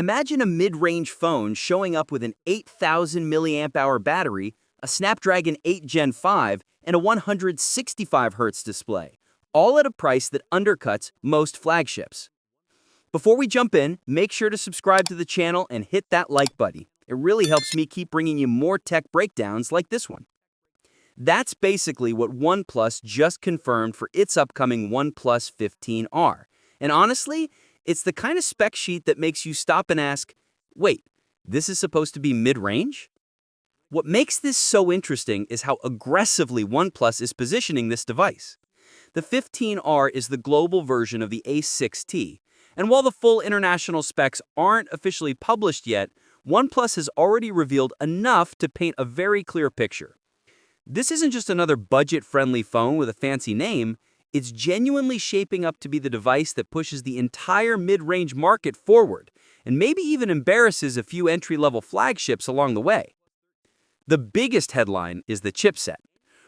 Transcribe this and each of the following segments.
Imagine a mid-range phone showing up with an 8,000 milliamp hour battery, a Snapdragon 8 Gen 5, and a 165 Hz display, all at a price that undercuts most flagships. Before we jump in, make sure to subscribe to the channel and hit that like button. It really helps me keep bringing you more tech breakdowns like this one. That's basically what OnePlus just confirmed for its upcoming OnePlus 15R. And honestly, it's the kind of spec sheet that makes you stop and ask, wait, this is supposed to be mid-range? What makes this so interesting is how aggressively OnePlus is positioning this device. The 15R is the global version of the A6T, and while the full international specs aren't officially published yet, OnePlus has already revealed enough to paint a very clear picture. This isn't just another budget-friendly phone with a fancy name, it's genuinely shaping up to be the device that pushes the entire mid-range market forward, and maybe even embarrasses a few entry-level flagships along the way. The biggest headline is the chipset.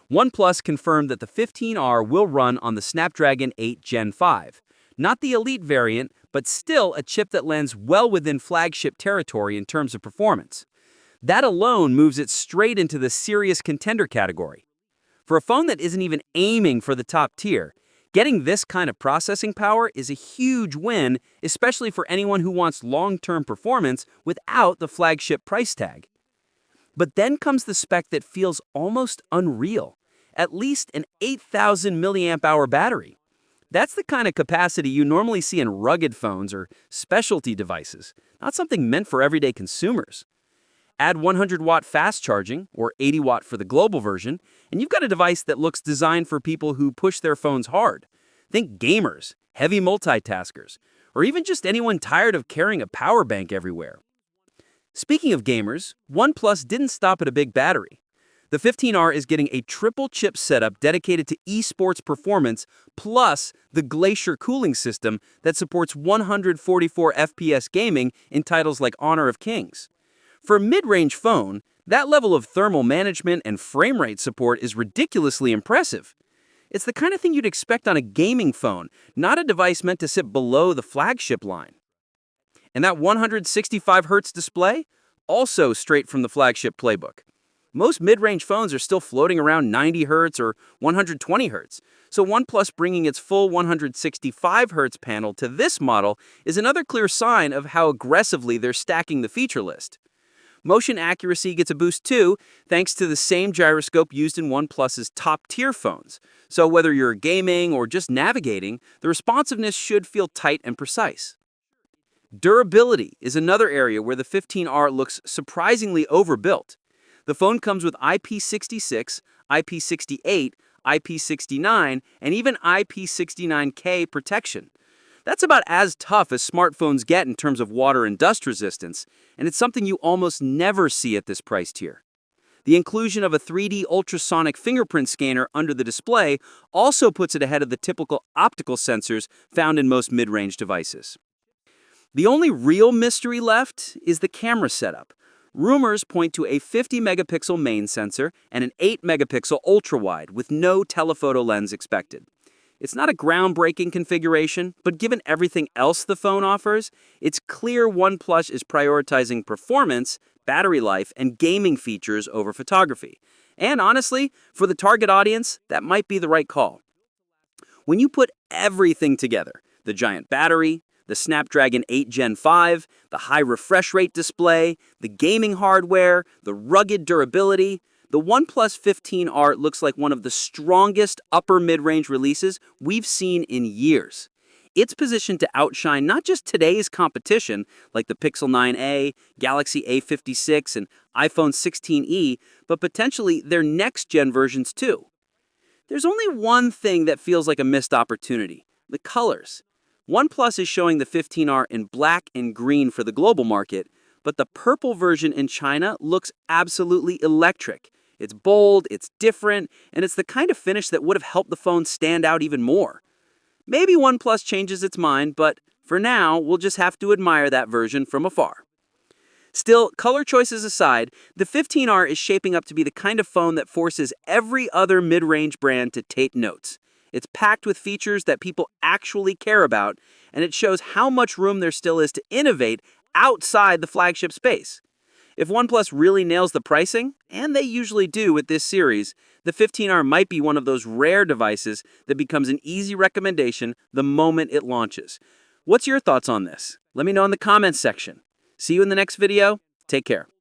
OnePlus confirmed that the 15R will run on the Snapdragon 8 Gen 5. Not the elite variant, but still a chip that lands well within flagship territory in terms of performance. That alone moves it straight into the serious contender category. For a phone that isn't even aiming for the top tier, getting this kind of processing power is a huge win, especially for anyone who wants long-term performance without the flagship price tag. But then comes the spec that feels almost unreal, at least an 8,000 milliamp hour battery. That's the kind of capacity you normally see in rugged phones or specialty devices, not something meant for everyday consumers. Add 100-watt fast charging, or 80-watt for the global version, and you've got a device that looks designed for people who push their phones hard. Think gamers, heavy multitaskers, or even just anyone tired of carrying a power bank everywhere. Speaking of gamers, OnePlus didn't stop at a big battery. The 15R is getting a triple chip setup dedicated to esports performance, plus the Glacier cooling system that supports 144 FPS gaming in titles like Honor of Kings. For a mid-range phone, that level of thermal management and frame rate support is ridiculously impressive. It's the kind of thing you'd expect on a gaming phone, not a device meant to sit below the flagship line. And that 165 Hz display? Also straight from the flagship playbook. Most mid-range phones are still floating around 90 Hz or 120 Hz, so OnePlus bringing its full 165 Hz panel to this model is another clear sign of how aggressively they're stacking the feature list. Motion accuracy gets a boost too, thanks to the same gyroscope used in OnePlus's top-tier phones. So whether you're gaming or just navigating, the responsiveness should feel tight and precise. Durability is another area where the 15R looks surprisingly overbuilt. The phone comes with IP66, IP68, IP69, and even IP69K protection. That's about as tough as smartphones get in terms of water and dust resistance, and it's something you almost never see at this price tier. The inclusion of a 3D ultrasonic fingerprint scanner under the display also puts it ahead of the typical optical sensors found in most mid-range devices. The only real mystery left is the camera setup. Rumors point to a 50-megapixel main sensor and an 8-megapixel ultra-wide with no telephoto lens expected. It's not a groundbreaking configuration, but given everything else the phone offers, it's clear OnePlus is prioritizing performance, battery life, and gaming features over photography. And honestly, for the target audience, that might be the right call. When you put everything together, the giant battery, the Snapdragon 8 Gen 5, the high refresh rate display, the gaming hardware, the rugged durability, the OnePlus 15R looks like one of the strongest upper mid-range releases we've seen in years. It's positioned to outshine not just today's competition, like the Pixel 9a, Galaxy A56, and iPhone 16e, but potentially their next-gen versions too. There's only one thing that feels like a missed opportunity: the colors. OnePlus is showing the 15R in black and green for the global market, but the purple version in China looks absolutely electric. It's bold, it's different, and it's the kind of finish that would have helped the phone stand out even more. Maybe OnePlus changes its mind, but for now, we'll just have to admire that version from afar. Still, color choices aside, the 15R is shaping up to be the kind of phone that forces every other mid-range brand to take notes. It's packed with features that people actually care about, and it shows how much room there still is to innovate outside the flagship space. If OnePlus really nails the pricing, and they usually do with this series, the 15R might be one of those rare devices that becomes an easy recommendation the moment it launches. What's your thoughts on this? Let me know in the comments section. See you in the next video. Take care.